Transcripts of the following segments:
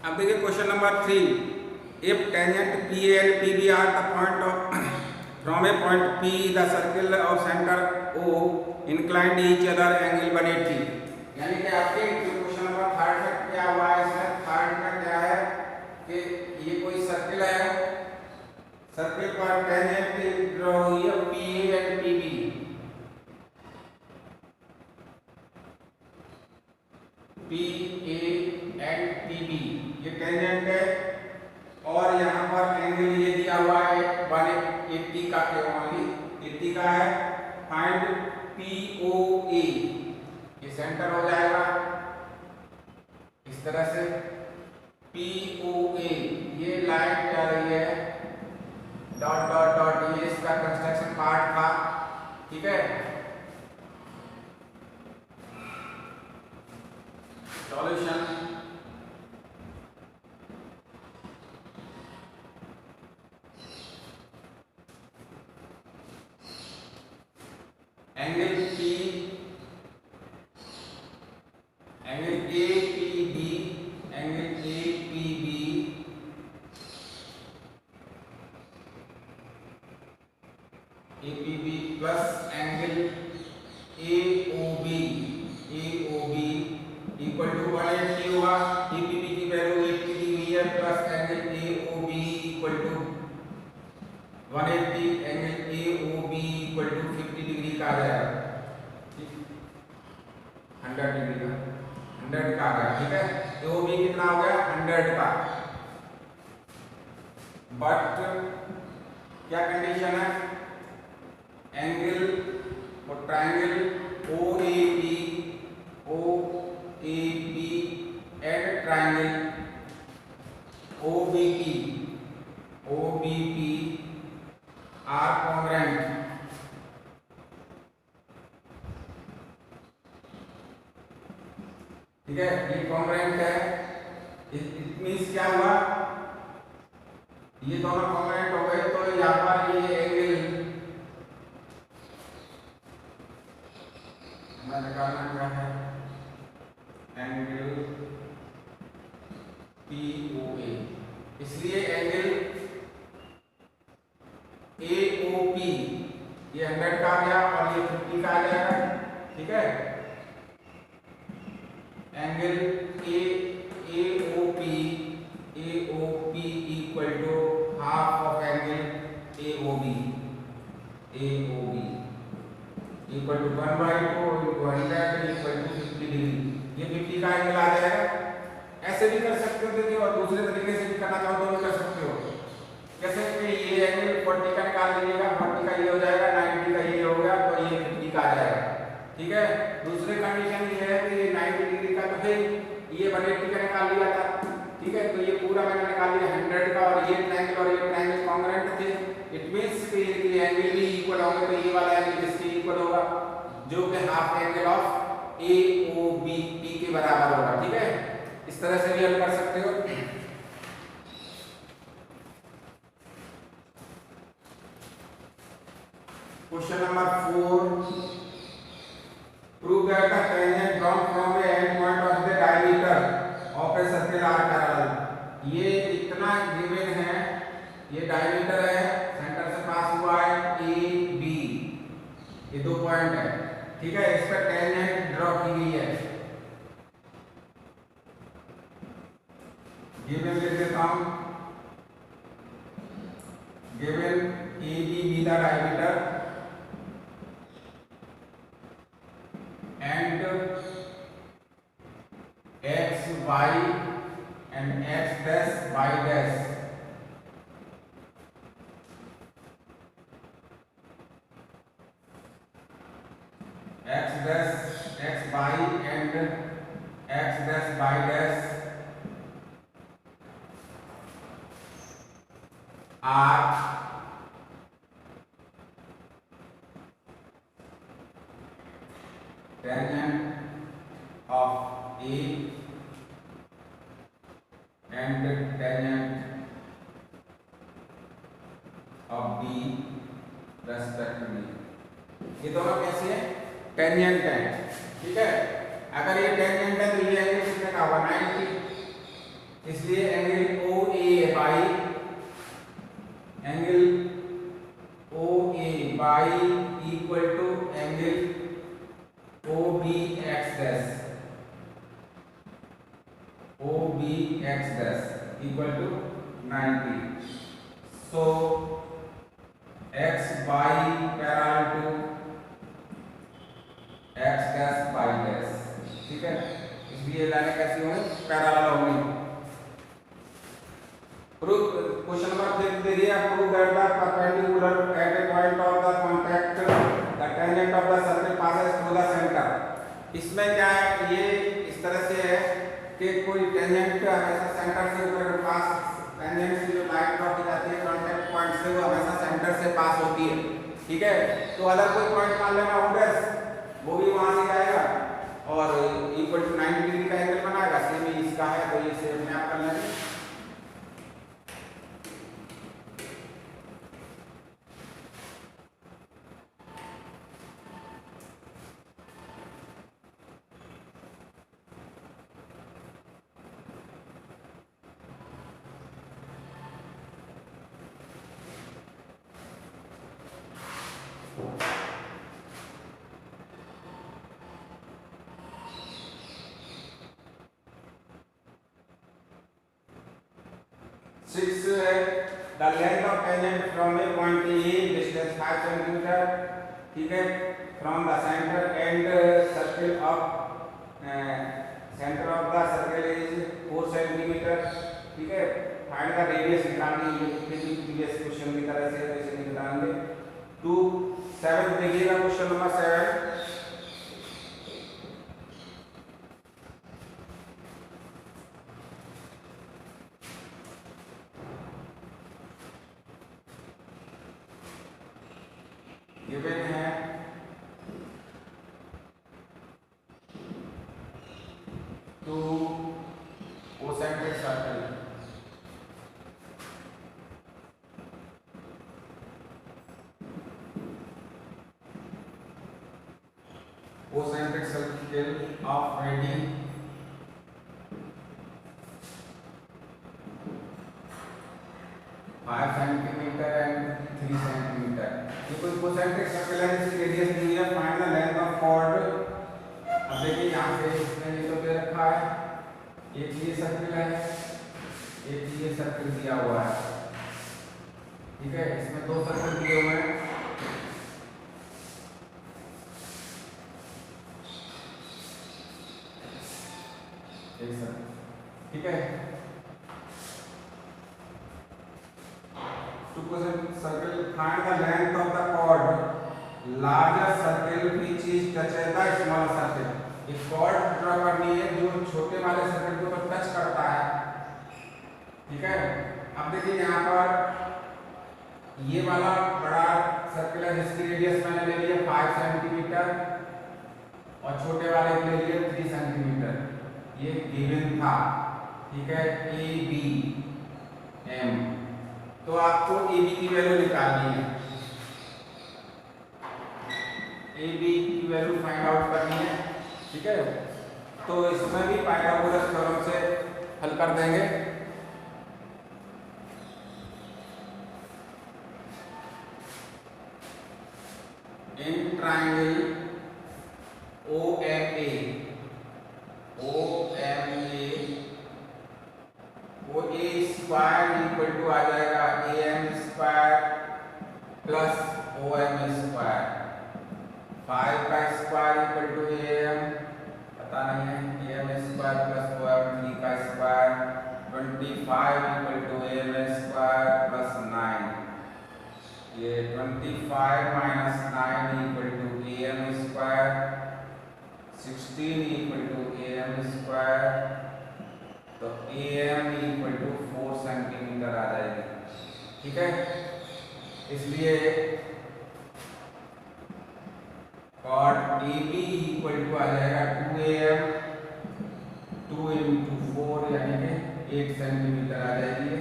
अब देखिए question number 3। If tangent P and P B are the point of from a point P the circle of centre O inclined each other angle 180। यानी कि आपके question number 3 में क्या हुआ है, इसमें 3 में क्या है कि ये कोई सर्किल है, सर्किल पर टेंजेंट ड्रॉ हुई है P A and P B. P A and P B ये टेंजेंट है और यहाँ पर एंगल ये दिया हुआ है 180 का, ओनली 80 का है। फाइंड पी ओ ए, ये सेंटर हो जाएगा इस तरह से। पी ओ ए ये लाइन जा रही है डॉट डॉट डॉट, ये इसका कंस्ट्रक्शन पार्ट था, ठीक है। Solution angle P, angle A P B, angle A P B A P B plus angle A O B, A O B equal to 180 होगा। ए पी बी की value 80 दी हुई है plus angle A O B equal to 180, angle A O B equal to 50 degree का आ जाएगा, 100 degree का, 100 का आ गया, ठीक है। ए ओ बी कितना हो गया 100 का। बट क्या कंडीशन है, एंगल और triangle O A B, O A B and triangle O B P, O B P are congruent. ठीक है, ये कॉन्ग्रुएंट है। इट मींस क्या हुआ, ये दोनों कॉन्ग्रुएंट हो गए तो यहाँ पर ये एंगल हमें निकालना क्या है, एंगल पी ओ ए। इसलिए एंगल ए ओ पी ये 100 का आ गया और ये 50 का आ जाएगा, ठीक है। Angle A O P equal to half of angle A O B equal to 1/2 into 100 equal to 50 degree. ये 50 का एंगल आ जाएगा। ऐसे भी कर सकते हो देखिए, और दूसरे तरीके से भी करना चाहो तो भी कर सकते हो। कैसे कि ये एंगल 40 का निकाल लीजिएगा, 40 का ये हो जाएगा, 90 का ये हो गया, तो ये 50 का आ जाएगा, ठीक है। दूसरे कंडीशन ये है कि ये 90 डिग्री का, तो फिर ये 180 का निकाल लिया था, ठीक है। तो ये पूरा मैंने निकाल लिया 100 का, और ये ट्रायंगल और ये ट्रायंगल कॉन्ग्रुएंट थे। इट मींस कि ये एंगल भी इक्वल होंगे, तो ये वाला एंगल इसके इक्वल होगा, जो कि half angle of A O B P के बराबर होगा, ठीक है। इस तरह से भी हल कर सकते हो। Question number 4। Prove that the tangent drawn from a end point of the diameter of a circle are parallel. ये इतना गिवन है, ये डायमीटर है, सेंटर से पास हुआ है ए बी, ये 2 पॉइंट है, ठीक है। इस पर टेंजेंट ड्रॉ की गई है। गिवन लिख देता हूं, given A B B the diameter and x y and x dash y dash, x dash x y and x dash y dash are tangent of A and tangent of B respectively। ये दोनों कैसे है, tangent है, ठीक है। अगर ये tangent है तो ये एंगल कितने का होगा 90, इसलिए angle O A Y equal to angle O B X dash equal to 90. So x Y parallel to x dash Y dash. ठीक है, इसलिए लाइनें कैसी होंगी? पैरेलल होंगी. प्रूफ क्वेश्चन नंबर 3 दे दिया. Prove that the perpendicular eight A point of the contact the tangent of the circle passes through the centre. इसमें क्या है, ये इस तरह से है कि कोई टेंजेंट हमेशा सेंटर से ऊपर पास, टेंजेंट से जो लाइन ड्रॉ की जाती है कॉन्टैक्ट पॉइंट से, वो हमेशा सेंटर से पास होती है. ठीक है, तो अगर कोई पॉइंट मान लेना O डैश, वो भी वहां से जाएगा और इक्वल टू 90 डिग्री का एंगल बनाएगा. सेम ही इसका है, तो ये सेम मैप कर लेंगे. Six है the length of tangent from a point A distance 5 centimeter. ठीक है, from the center and circle of center of the circle is 4 centimeter. ठीक है, find the radius निकालनी है. प्रीवियस क्वेश्चन की तरह से वैसे निकालेंगे. 2 7 देखिएगा क्वेश्चन नंबर 7. गिवन है two concentric circle. Concentric circle of radius 5 centimetre and 3 centimetre. ये कोई कोसेंट्रिक सर्कल है जिसकी रेडियस दी है. Find the length of chord. अब देखिए यहाँ से इसमें ये तो दे रखा है, एक ये सर्कल है, एक ये सर्कल दिया हुआ है. ठीक है, इसमें 2 सर्कल दिए हुए हैं. एक सर्कल. ठीक है, circle find the length of the chord larger circle which is touch the small circle. एक chord ड्रॉ करनी है जो छोटे वाले सर्कल को तो टच करता है. ठीक है, अब देखिए यहाँ पर ये वाला बड़ा सर्कल है जिसकी रेडियस मैंने ले लिया 5 सेंटीमीटर और छोटे वाले के ले लिया 3 सेंटीमीटर. ये गिवन था. ठीक है, ए बी एम. तो आपको ए बी की वैल्यू निकालनी है. ए बी की वैल्यू फाइंड आउट करनी है. ठीक है, तो इसमें भी पाइथागोरस थ्योरम से हल कर देंगे. In triangle O M A वो ए स्क्वायर इक्वल टू आ जाएगा A M square plus O M square. 5 का square equal to A M पता नहीं है, A M square plus O M. 3 का square 25 equal to A M square plus 9. ये 25 minus 9 equal to A M square. 16 equal to A M square. तो A M equal to 4 centimetre आ जाएगी. ठीक है, इसलिए chord A B equal to आ जाएगा 2am 2 इंटू 4 यानी कि 8 सेंटीमीटर आ जाएगी.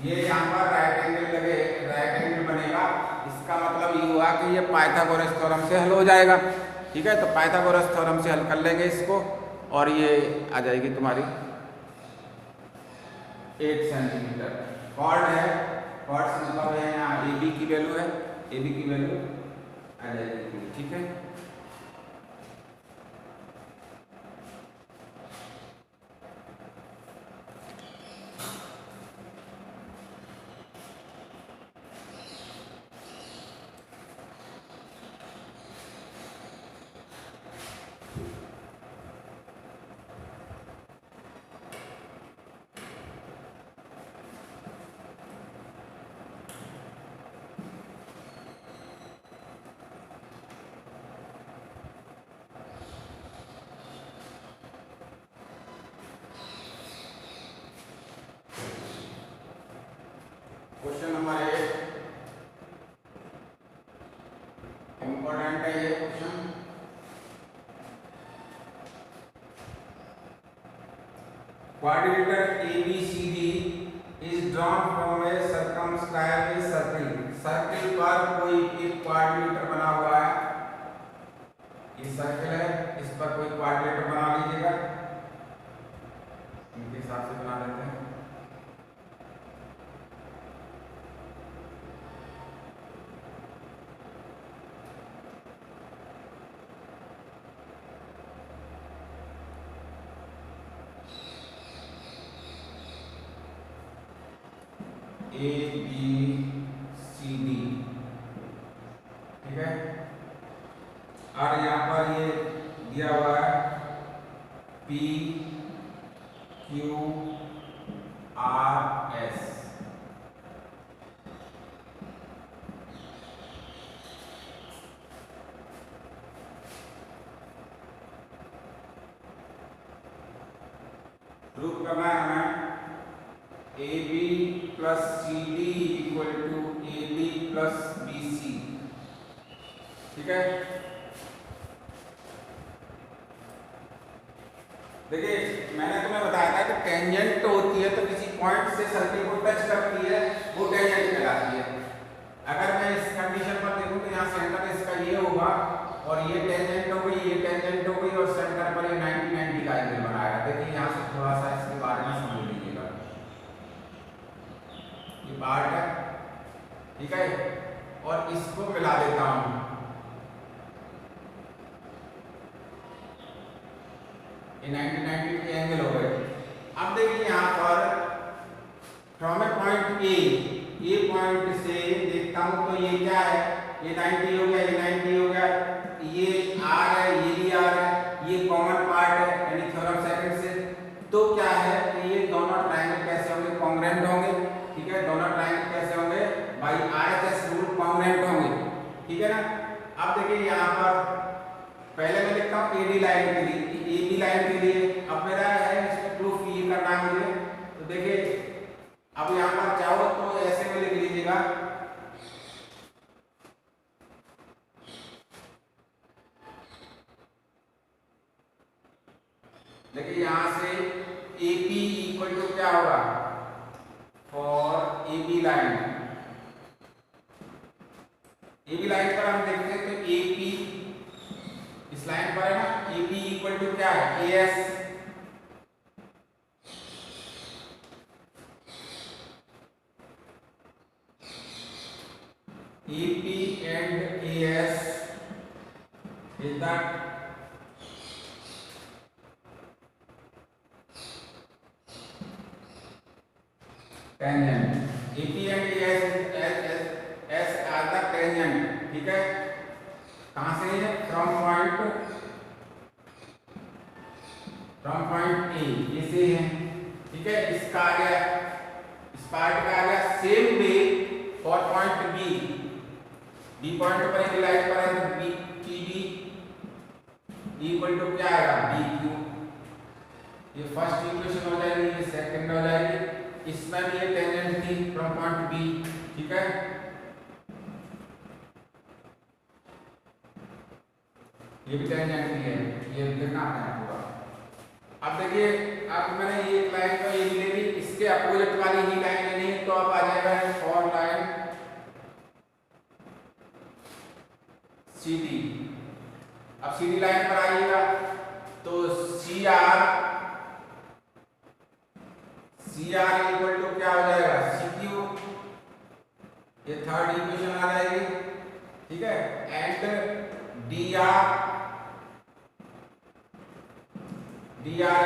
ये यहाँ पर राइट एंगल बनेगा. इसका मतलब ये हुआ कि ये पाइथागोरस थ्योरम से हल हो जाएगा. ठीक है, तो पाइथागोरस थ्योरम से हल कर लेंगे इसको और ये आ जाएगी तुम्हारी 8 सेंटीमीटर। कॉर्ड है, कॉर्ड से मतलब है यहाँ ए बी की वैल्यू है, ए बी की वैल्यू आ जाएगी, ठीक है। क्वेश्चन नंबर 8 इंपॉर्टेंट है ये question. Quadrilateral ABCD is drawn from A circumscribe circle. Circle पर कोई एक क्वाड्रिलेटर बना हुआ है, ये सर्किल है, इस पर कोई क्वाड्रिलेटर बना लीजिएगा, इनके हिसाब से बना लेते हैं। ABCD, ठीक है। और यहाँ पर ये दिया हुआ है PQRS। प्रूफ करना है हमें AB plus CD equal to AD plus BC, ठीक है। देखिए मैंने तुम्हें बताया था कि टेंजेंट होती है तो किसी पॉइंट से सर्किल को टच करती है, वो टेंजेंट कहलाती है। अगर मैं इस कंडीशन पर देखूं तो यहाँ सेंटर इसका ये होगा और ये टेंजेंट हो गई, ये टेंजेंट हो गई और सेंटर पर ये 90 का एंगल बनाएगा। देखिए यहाँ से थोड़ा सा इसके बारे में समझ लीजिएगा, ये पार्ट है, ठीक है। और इसको मिला देता हूं, ये 90 के एंगल हो गए। अब देखिए यहाँ पर from a point A point से देखता हूं तो ये क्या है, ये 90 हो गया, ये 90 हो गया, ये आर है, ये भी आर है, ये कॉमन पार्ट है यानी थ्योरम सेकंड से। तो क्या है कि ये दोनों ट्रायंगल कैसे होंगे, कॉन्ग्रुएंट होंगे, ठीक है। दोनों ट्रायंगल कैसे होंगे, बाय RHS रूल कॉन्ग्रुएंट होंगे, ठीक है ना। अब देखिए यहाँ पर पहले मैं लिखता हूँ AD लाइन के लिए, AB लाइन के लिए। अब मेरा है इसको प्रूफ ये करना है मुझे, तो देखिए अब यहाँ पर चाहो तो ऐसे में लिख लीजिएगा, देखिए यहाँ से AP इक्वल टू क्या होगा, for AB line, AB line पर हम देखते हैं तो AP इस लाइन पर है ना, AP इक्वल टू क्या है, AS, AP and AS is the tangent, AP and AS are the tangent, ठीक है। कहां से है, फ्रॉम पॉइंट A, ये से है, ठीक है। इसका आ गया, इस पार्ट का आ गया same way for point B point पर एक लाइन पर है तो PB इक्वल टू क्या आएगा, BQ। ये फर्स्ट इक्वेशन हो जाएगी, ये सेकंड हो जाएगी। इसमें भी ये टेंजेंट थी फ्रॉम पॉइंट B, ठीक है। ये भी टेंजेंट भी है, ये लिखना है पूरा। अब देखिए अब मैंने ये लाइन को ये ले ली, इसके अपोजिट वाली ही लाइन लेनी है तो अब आ जाएगा और लाइन CD। अब CD लाइन पर आइएगा तो CR C R equal to क्या हो जाएगा सी क्यू, ये थर्ड इक्वेशन आ जाएगी, ठीक है। And D R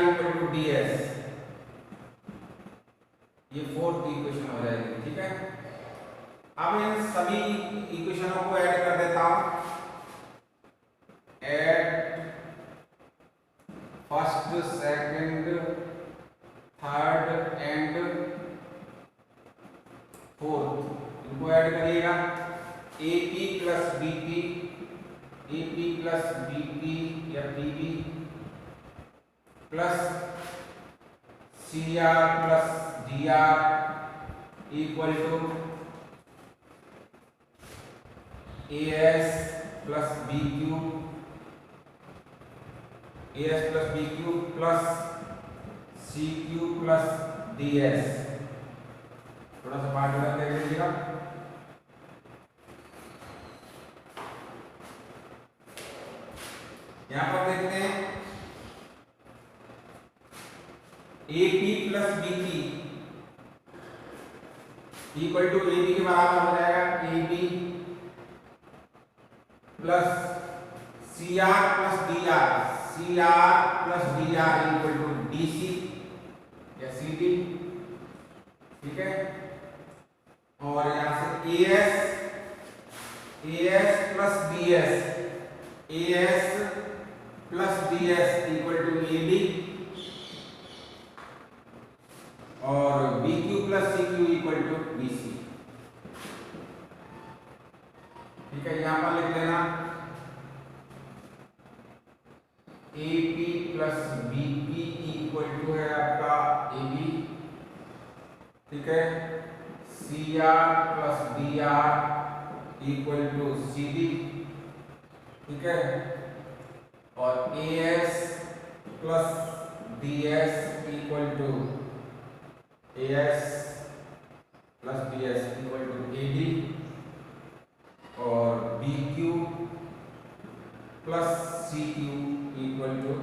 equal to D S, ये फोर्थ इक्वेशन हो जाएगी, ठीक है। अब इन सभी इक्वेशनों को ऐड कर देता हूं, add first second third and fourth, इनको ऐड करिएगा। AP plus BP, AP plus BP या PB plus CR plus DR equal to AS plus BQ, AS plus BQ plus CQ plus DS। थोड़ा सा part देख लीजिएगा। यहां पर देखते हैं AP plus BP equal to AB के बराबर हो जाएगा AB plus CR plus DR, CR plus DR equal to DC या CD, ठीक है। और यहां से AS plus DS, AS plus DS equal to AB और BQ plus CQ equal to BC, ठीक है। यहां पर लिख लेना AP plus BP equal to है आपका AB, ठीक है। CR plus DR equal to CD, ठीक है। और AS plus DS equal to AS plus DS equal to AD और BQ plus CQ equal to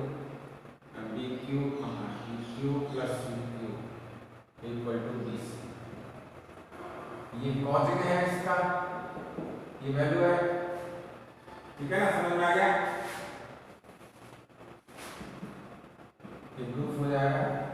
BQ plus CQ equal to BC। ये causing है इसका, ये वैल्यू है, ठीक है ना, समझ में आ गया। ये प्रूफ हो जाएगा।